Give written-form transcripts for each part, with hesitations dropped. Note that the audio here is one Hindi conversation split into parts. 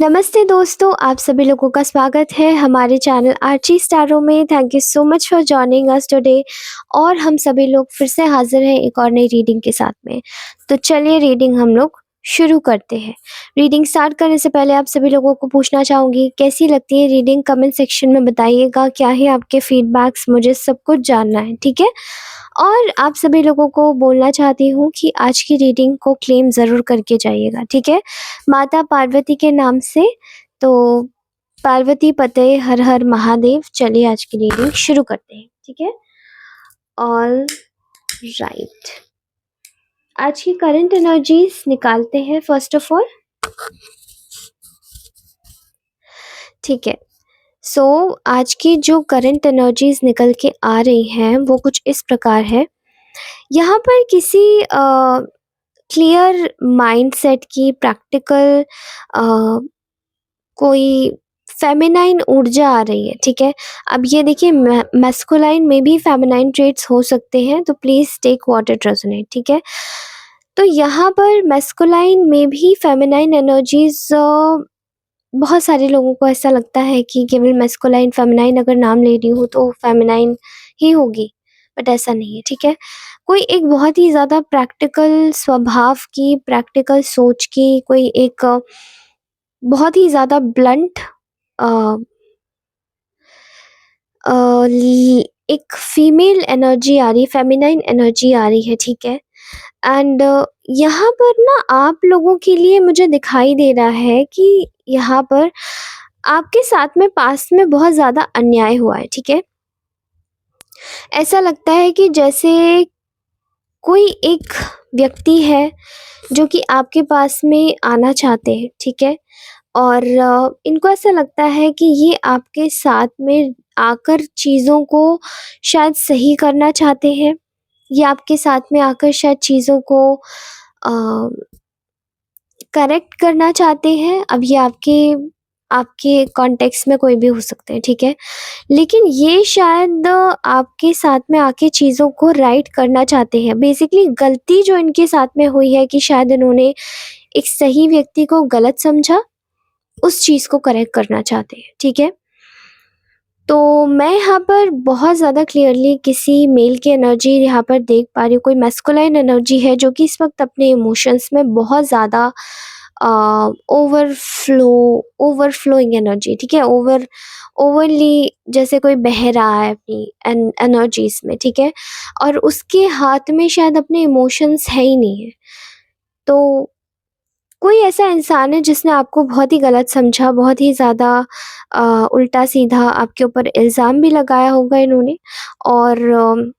नमस्ते दोस्तों, आप सभी लोगों का स्वागत है हमारे चैनल आर्ची स्टारों में। Thank you so much for joining us today. और हम सभी लोग फिर से हाजिर हैं एक और नई रीडिंग के साथ में। तो चलिए रीडिंग हम लोग शुरू करते हैं। रीडिंग स्टार्ट करने से पहले आप सभी लोगों को पूछना चाहूँगी, कैसी लगती है रीडिंग? कमेंट सेक्शन में बताइएगा। क्या है आपके फीडबैक्स? मुझे सब कुछ जानना है, ठीक है। और आप सभी लोगों को बोलना चाहती हूँ कि आज की रीडिंग को क्लेम ज़रूर करके जाइएगा, ठीक है। माता पार्वती के नाम से। तो पार्वती पते हर हर महादेव। चलिए आज की रीडिंग शुरू करते हैं, ठीक है। ऑल राइट, आज की करंट एनर्जीज निकालते हैं फर्स्ट ऑफ ऑल, ठीक है। सो आज की जो करंट एनर्जीज निकल के आ रही हैं वो कुछ इस प्रकार है। यहाँ पर किसी क्लियर माइंडसेट की प्रैक्टिकल कोई फेमिनाइन ऊर्जा आ रही है, ठीक है। अब ये देखिए, मैस्कुलाइन में भी फेमिनाइन ट्रेट्स हो सकते हैं, तो please take what it resonate, ठीक है। तो यहाँ पर मैस्कुलाइन में भी फेमिनाइन एनर्जीज, बहुत सारे लोगों को ऐसा लगता है कि केवल मैस्कुलाइन फेमिनाइन अगर नाम ले रही हूँ तो फेमिनाइन ही होगी, बट ऐसा नहीं है, ठीक है। कोई एक बहुत ही ज़्यादा प्रैक्टिकल स्वभाव की, प्रैक्टिकल सोच की, कोई एक बहुत ही ज़्यादा ब्लंट एक फीमेल एनर्जी आ रही, फेमिनाइन एनर्जी आ रही है, ठीक है। एंड यहाँ पर ना आप लोगों के लिए मुझे दिखाई दे रहा है कि यहाँ पर आपके साथ में पास्ट में बहुत ज़्यादा अन्याय हुआ है, ठीक है। ऐसा लगता है कि जैसे कोई एक व्यक्ति है जो कि आपके पास में आना चाहते हैं, ठीक है। और इनको ऐसा लगता है कि ये आपके साथ में आकर चीज़ों को शायद सही करना चाहते हैं। ये आपके साथ में आकर शायद चीज़ों को करेक्ट करना चाहते हैं। अब ये आपके आपके कॉन्टेक्स्ट में कोई भी हो सकते हैं, ठीक है। लेकिन ये शायद आपके साथ में आके चीज़ों को राइट करना चाहते हैं। बेसिकली गलती जो इनके साथ में हुई है कि शायद इन्होंने एक सही व्यक्ति को गलत समझा, उस चीज़ को करेक्ट करना चाहते हैं, ठीक है। तो मैं यहाँ पर बहुत ज़्यादा क्लियरली किसी मेल की एनर्जी यहाँ पर देख पा रही हूँ। कोई मैस्कुलाइन एनर्जी है जो कि इस वक्त अपने इमोशंस में बहुत ज़्यादा ओवरफ्लोइंग एनर्जी, ठीक है। ओवरली जैसे कोई बह रहा है अपनी एनर्जीज में, ठीक है। और उसके हाथ में शायद अपने इमोशंस है ही नहीं है। तो कोई ऐसा इंसान है जिसने आपको बहुत ही गलत समझा, बहुत ही ज़्यादा उल्टा-सीधा आपके ऊपर इल्ज़ाम भी लगाया होगा इन्होंने। और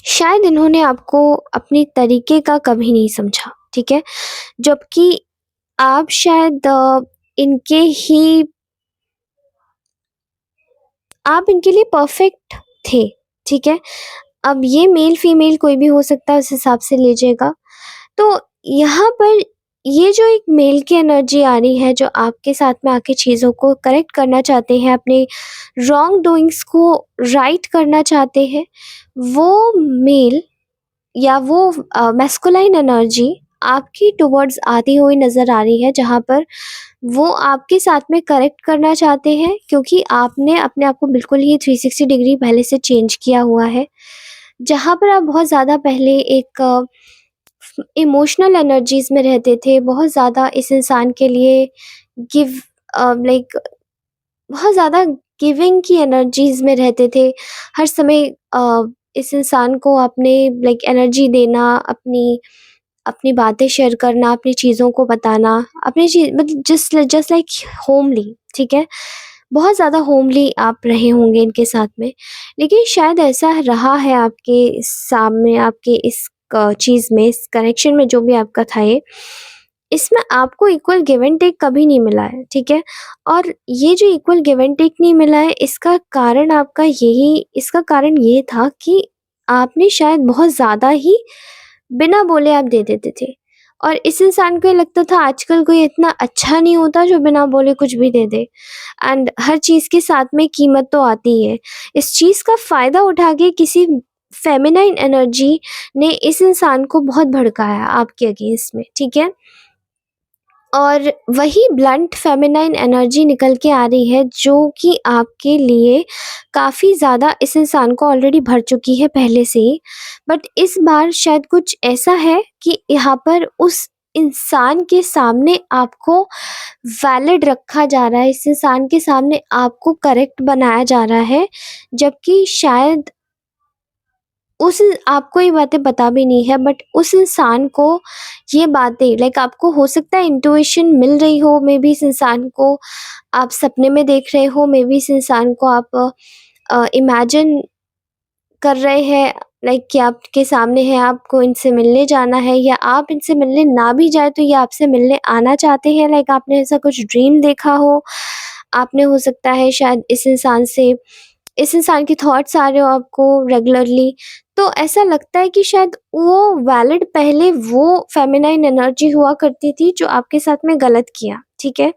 शायद इन्होंने आपको अपने तरीके का कभी नहीं समझा, ठीक है। जबकि आप शायद इनके ही आप इनके लिए परफेक्ट थे, ठीक है। अब ये मेल फीमेल कोई भी हो सकता है, उस हिसाब से लीजिएगा। तो यहाँ पर ये जो एक मेल की एनर्जी आ रही है जो आपके साथ में आके चीज़ों को करेक्ट करना चाहते हैं, अपने रॉन्ग डूइंग्स को राइट करना चाहते हैं, वो मेल या वो मैस्कुलाइन एनर्जी आपकी टुवर्ड्स आती हुई नज़र आ रही है, जहाँ पर वो आपके साथ में करेक्ट करना चाहते हैं, क्योंकि आपने अपने आप को बिल्कुल ही 360 डिग्री पहले से चेंज किया हुआ है। जहाँ पर आप बहुत ज़्यादा पहले एक इमोशनल एनर्जीज में रहते थे, बहुत ज़्यादा इस इंसान के लिए गिव लाइक बहुत ज़्यादा गिविंग की एनर्जीज में रहते थे। हर समय इस इंसान को आपने लाइक एनर्जी देना, अपनी अपनी बातें शेयर करना, अपनी चीज़ों को बताना, अपनी चीज़ मतलब जस्ट लाइक होमली, ठीक है। बहुत ज़्यादा होमली आप रहे होंगे इनके साथ में। लेकिन शायद ऐसा रहा है आपके सामने, आपके इस चीज़ में, इस कनेक्शन में जो भी आपका था ये, इसमें आपको इक्वल गिव एंड टेक कभी नहीं मिला है, ठीक है। और ये जो इक्वल गिव एंड टेक नहीं मिला है, इसका कारण ये था कि आपने शायद बहुत ज़्यादा ही बिना बोले आप दे देते थे। और इस इंसान को ये लगता था आजकल कोई इतना अच्छा नहीं होता जो बिना बोले कुछ भी दे दे। एंड हर चीज़ के साथ में कीमत तो आती ही है। इस चीज़ का फ़ायदा उठा के किसी फेमिनाइन एनर्जी ने इस इंसान को बहुत भड़काया आपके अगेंस्ट में, ठीक है। और वही ब्लंट फेमिनाइन एनर्जी निकल के आ रही है जो कि आपके लिए काफ़ी ज़्यादा इस इंसान को ऑलरेडी भर चुकी है पहले से ही। बट इस बार शायद कुछ ऐसा है कि यहाँ पर उस इंसान के सामने आपको वैलिड रखा जा रहा है, इस इंसान के सामने आपको करेक्ट बनाया जा रहा है, जबकि शायद उस आपको ये बातें पता भी नहीं है, बट उस इंसान को ये बातें लाइक आपको हो सकता है इंट्यूशन मिल रही हो, मे बी इस इंसान को आप सपने में देख रहे हो, मे बी इस इंसान को आप इमेजिन कर रहे हैं, लाइक कि आपके सामने है, आपको इनसे मिलने जाना है, या आप इनसे मिलने ना भी जाए तो ये आपसे मिलने आना चाहते हैं, लाइक आपने ऐसा कुछ ड्रीम देखा हो, आपने हो सकता है शायद इस इंसान की थॉट्स आ रहे हो आपको रेगुलरली। तो ऐसा लगता है कि शायद वो वैलिड पहले वो फेमिनाइन एनर्जी हुआ करती थी जो आपके साथ में गलत किया, ठीक है?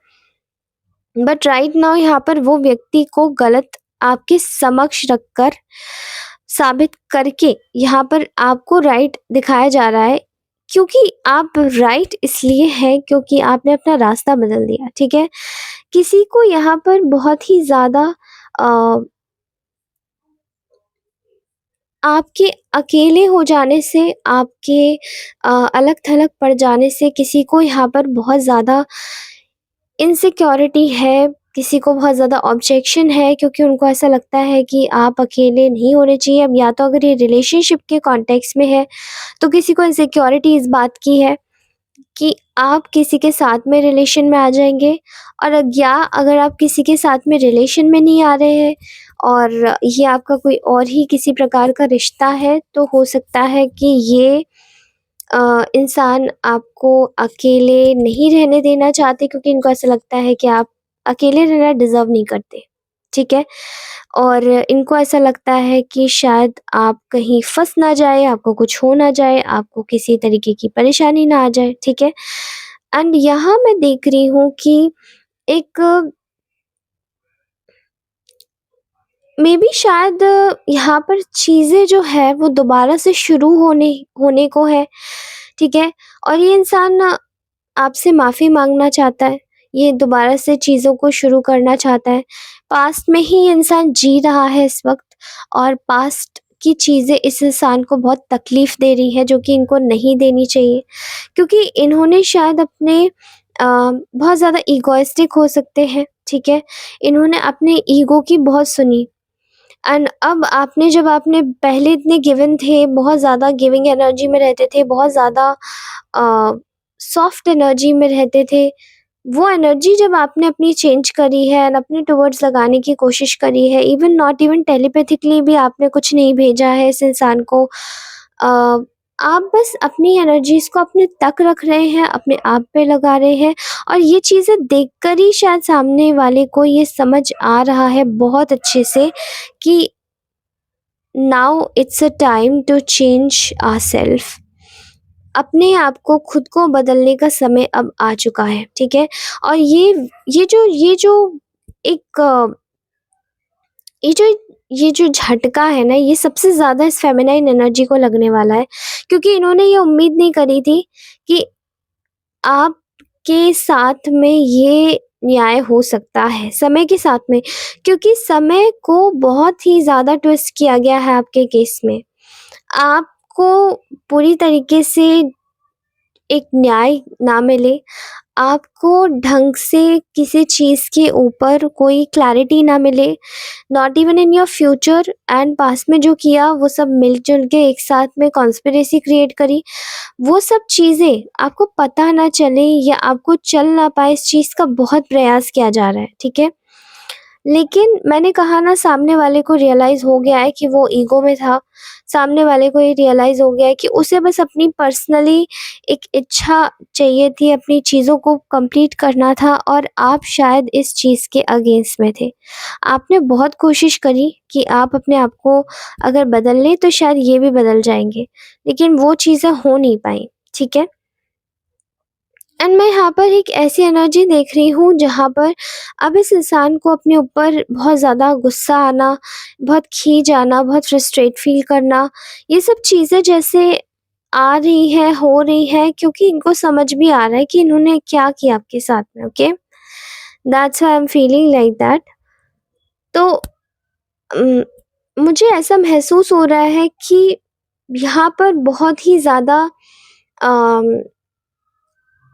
बट राइट नाउ यहाँ पर वो व्यक्ति को गलत आपके समक्ष रखकर साबित करके यहाँ पर आपको राइट दिखाया जा रहा है, क्योंकि आप राइट इसलिए हैं क्योंकि आपने अपना रास्ता बदल दिया, ठीक है? किसी को यहाँ पर बहुत ही ज़्यादा अ, आपके अकेले हो जाने से, आपके अलग-थलग पड़ जाने से किसी को यहाँ पर बहुत ज़्यादा इनसिक्योरिटी है, किसी को बहुत ज़्यादा ऑब्जेक्शन है, क्योंकि उनको ऐसा लगता है कि आप अकेले नहीं होने चाहिए। अब या तो अगर ये रिलेशनशिप के कॉन्टेक्स्ट में है, तो किसी को इनसिक्योरिटी इस बात की है कि आप किसी के साथ में रिलेशन में आ जाएँगे, और या अगर आप किसी के साथ में रिलेशन में नहीं आ रहे हैं और ये आपका कोई और ही किसी प्रकार का रिश्ता है, तो हो सकता है कि ये इंसान आपको अकेले नहीं रहने देना चाहते, क्योंकि इनको ऐसा लगता है कि आप अकेले रहना डिज़र्व नहीं करते, ठीक है? और इनको ऐसा लगता है कि शायद आप कहीं फँस ना जाए, आपको कुछ हो ना जाए, आपको किसी तरीके की परेशानी ना आ जाए, ठीक है? एंड यहाँ मैं देख रही हूँ कि एक मेबी शायद यहाँ पर चीज़ें जो है वो दोबारा से शुरू होने होने को है, ठीक है? और ये इंसान आपसे माफ़ी माँगना चाहता है, ये दोबारा से चीज़ों को शुरू करना चाहता है। पास्ट में ही ये इंसान जी रहा है इस वक़्त, और पास्ट की चीज़ें इस इंसान को बहुत तकलीफ़ दे रही है, जो कि इनको नहीं देनी चाहिए। क्योंकि इन्होंने शायद अपने बहुत ज़्यादा इगोइस्टिक हो सकते हैं, ठीक है? इन्होंने अपने ईगो की बहुत सुनी, एंड अब आपने पहले इतने गिवन थे, बहुत ज़्यादा गिविंग एनर्जी में रहते थे, बहुत ज़्यादा सॉफ्ट एनर्जी में रहते थे। वो एनर्जी जब आपने अपनी चेंज करी है एंड अपने टुवर्ड्स लगाने की कोशिश करी है, इवन नॉट इवन टेलीपैथिकली भी आपने कुछ नहीं भेजा है इस इंसान को। आप बस अपनी एनर्जीज़ को अपने तक रख रहे हैं, अपने आप पे लगा रहे हैं, और ये चीज़ें देखकर ही शायद सामने वाले को ये समझ आ रहा है बहुत अच्छे से कि now it's a time to change ourself. अपने आप को, खुद को बदलने का समय अब आ चुका है, ठीक है? और ये जो एक ये जो ये जो झटका है ना, ये सबसे ज़्यादा इस फेमिनाइन एनर्जी को लगने वाला है, क्योंकि इन्होंने ये उम्मीद नहीं करी थी कि आपके साथ में ये न्याय हो सकता है, समय के साथ में, क्योंकि समय को बहुत ही ज़्यादा ट्विस्ट किया गया है आपके केस में। आपको पूरी तरीके से एक न्याय ना मिले, आपको ढंग से किसी चीज़ के ऊपर कोई क्लैरिटी ना मिले, not even in your future, and past में जो किया वो सब मिल-जुल के एक साथ में कॉन्स्पिरेसी क्रिएट करी, वो सब चीज़ें आपको पता ना चले या आपको चल ना पाए, इस चीज़ का बहुत प्रयास किया जा रहा है, ठीक है? लेकिन मैंने कहा ना, सामने वाले को रियलाइज़ हो गया है कि वो ईगो में था। सामने वाले को ये रियलाइज़ हो गया है कि उसे बस अपनी पर्सनली एक इच्छा चाहिए थी, अपनी चीज़ों को कंप्लीट करना था, और आप शायद इस चीज़ के अगेंस्ट में थे। आपने बहुत कोशिश करी कि आप अपने आप को अगर बदल लें तो शायद ये भी बदल जाएँगे, लेकिन वो चीज़ें हो नहीं पाई, ठीक है? एंड मैं यहाँ पर एक ऐसी एनर्जी देख रही हूँ जहाँ पर अब इस इंसान को अपने ऊपर बहुत ज़्यादा गुस्सा आना, बहुत खीज आना, बहुत फ्रस्ट्रेट फ़ील करना, ये सब चीज़ें जैसे आ रही है, हो रही है क्योंकि इनको समझ भी आ रहा है कि इन्होंने क्या किया आपके साथ में, okay? That's why I am feeling like that. तो उम, मुझे ऐसा महसूस हो रहा है कि यहाँ पर बहुत ही ज़्यादा अम,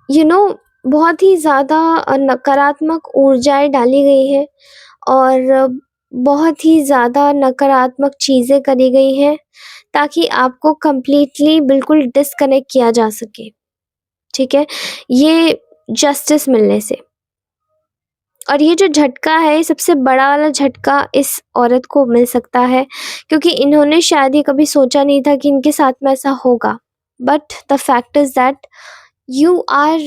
यू नो बहुत ही ज़्यादा नकारात्मक ऊर्जाएँ डाली गई हैं और बहुत ही ज़्यादा नकारात्मक चीज़ें करी गई हैं, ताकि आपको कंप्लीटली बिल्कुल डिस्कनेक्ट किया जा सके, ठीक है? ये जस्टिस मिलने से। और ये जो झटका है, सबसे बड़ा वाला झटका इस औरत को मिल सकता है, क्योंकि इन्होंने शायद ये कभी सोचा नहीं था कि इनके साथ में ऐसा होगा। But the fact is that you are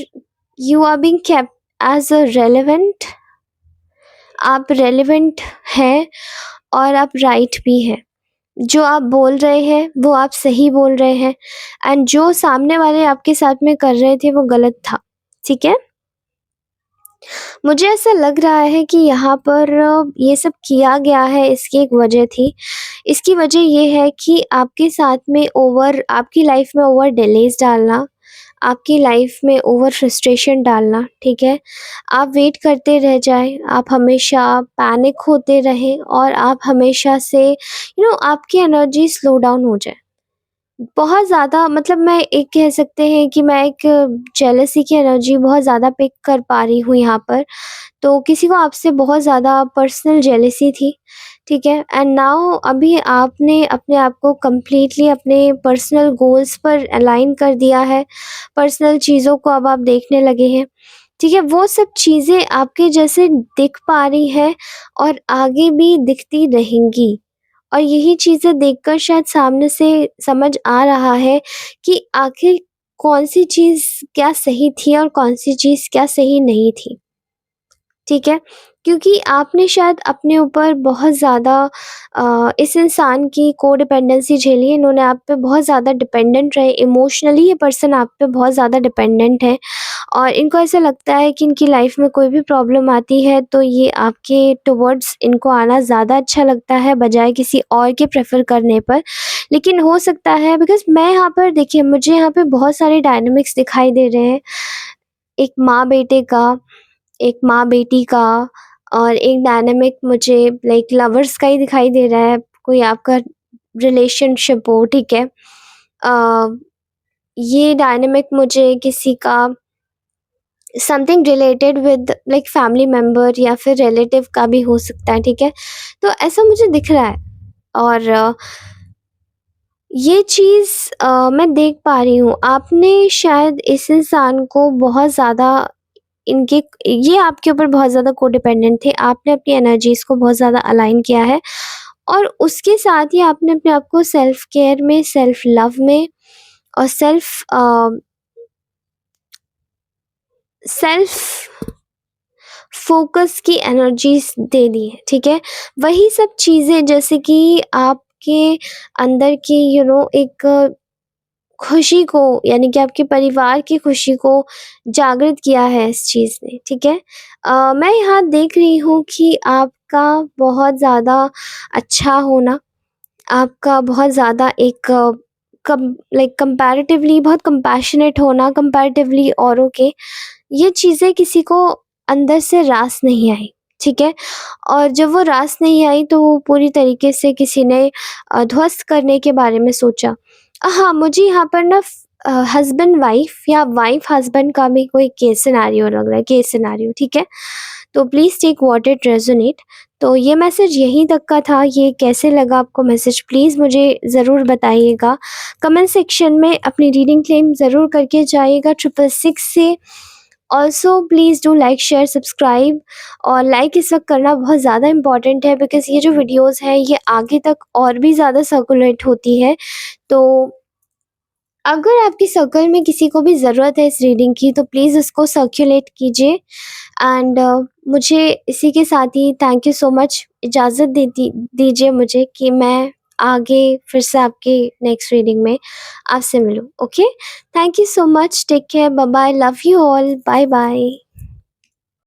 you are being kept as a relevant. आप रेलेवेंट हैं और आप राइट भी हैं। जो आप बोल रहे हैं, वो आप सही बोल रहे हैं, एंड जो सामने वाले आपके साथ में कर रहे थे, वो गलत था, ठीक है? मुझे ऐसा लग रहा है कि यहाँ पर ये सब किया गया है, इसकी एक वजह थी। इसकी वजह ये है कि आपके साथ में आपकी लाइफ में ओवर डिलेज़ डालना, आपकी लाइफ में ओवर फ्रस्ट्रेशन डालना, ठीक है? आप वेट करते रह जाएँ, आप हमेशा पैनिक होते रहें और आप हमेशा से आपकी एनर्जी स्लो डाउन हो जाए। बहुत ज़्यादा, मतलब मैं एक कह सकते हैं कि मैं एक जेलसी की एनर्जी बहुत ज़्यादा पिक कर पा रही हूँ यहाँ पर। तो किसी को आपसे बहुत ज़्यादा पर्सनल जेलसी थी, ठीक है? एंड नाउ अभी आपने अपने आप को कंप्लीटली अपने पर्सनल गोल्स पर अलाइन कर दिया है, पर्सनल चीज़ों को अब आप देखने लगे हैं, ठीक है? वो सब चीज़ें आपके जैसे दिख पा रही हैं और आगे भी दिखती रहेंगी। और यही चीज़ें देखकर शायद सामने से समझ आ रहा है कि आखिर कौन-सी चीज़ क्या सही थी और कौन-सी चीज़ क्या सही नहीं थी। ठीक है? क्योंकि आपने शायद अपने ऊपर बहुत ज़्यादा इस इंसान की कोडिपेंडेंसी झेली है, इन्होंने आप पे बहुत ज़्यादा डिपेंडेंट रहे, इमोशनली ये पर्सन आप पे बहुत ज़्यादा डिपेंडेंट है और इनको ऐसा लगता है कि इनकी लाइफ में कोई भी प्रॉब्लम आती है तो ये आपके टुवर्ड्स इनको आना ज़्यादा अच्छा लगता है बजाय किसी और के प्रेफ़र करने पर। लेकिन हो सकता है, बिकॉज़ मैं यहाँ पर देखिए, मुझे यहाँ पे बहुत सारे डायनामिक्स दिखाई दे रहे हैं। एक माँ-बेटे का, एक माँ-बेटी का और एक डायनामिक मुझे लाइक लवर्स का ही दिखाई दे रहा है, कोई आपका रिलेशनशिप हो, ठीक है? ये डायनामिक मुझे किसी का something related with like family member या फिर रिलेटिव का भी हो सकता है, ठीक है? तो ऐसा मुझे दिख रहा है और ये चीज़ मैं देख पा रही हूँ। आपने शायद इस इंसान को बहुत ज़्यादा इनके ये आपके ऊपर बहुत ज़्यादा कोडिपेंडेंट थे। आपने अपनी एनर्जीज़ को बहुत ज़्यादा अलाइन किया है और उसके साथ ही आपने अपने आप को सेल्फ केयर में, सेल्फ लव में और सेल्फ फ़ोकस की एनर्जीज़ दे दी हैं, ठीक है? वही सब चीज़ें जैसे कि आपके अंदर की एक खुशी को, यानी कि आपके परिवार की खुशी को जागृत किया है इस चीज़ ने, ठीक है? मैं यहाँ देख रही हूँ कि आपका बहुत ज़्यादा अच्छा होना, आपका बहुत ज़्यादा एक कंपैरेटिवली बहुत कंपैशनेट होना कंपैरेटिवली औरों के, ये चीज़ें किसी को अंदर से रास नहीं आई, ठीक है? और जब वो रास नहीं आई तो वो पूरी तरीके से किसी ने ध्वस्त करने के बारे में सोचा। हाँ, मुझे यहाँ पर ना हस्बैंड वाइफ या वाइफ हस्बैंड का भी कोई केस सिनेरियो लग रहा है, केस सिनेरियो, ठीक है? तो please take what it resonate. तो ये मैसेज यहीं तक का था। ये कैसे लगा आपको मैसेज, प्लीज़ मुझे ज़रूर बताइएगा। कमेंट सेक्शन में अपनी रीडिंग क्लेम ज़रूर करके जाइएगा 666 से। Also please do like, share, subscribe और लाइक इस वक़्त करना बहुत ज़्यादा इम्पोर्टेंट है, बिकॉज़ ये जो वीडियोज़ हैं ये आगे तक और भी ज़्यादा सर्कुलेट होती है। तो अगर आपके सर्कल में किसी को भी ज़रूरत है इस रीडिंग की तो प्लीज़ उसको सर्कुलेट कीजिए। एंड मुझे इसी के साथ ही थैंक यू सो मच, इजाज़त दीजिए मुझे कि मैं आगे फिर से आपकी नेक्स्ट रीडिंग में आपसे मिलूँ। Okay, thank you so much, take care, bye bye, love you all, bye bye.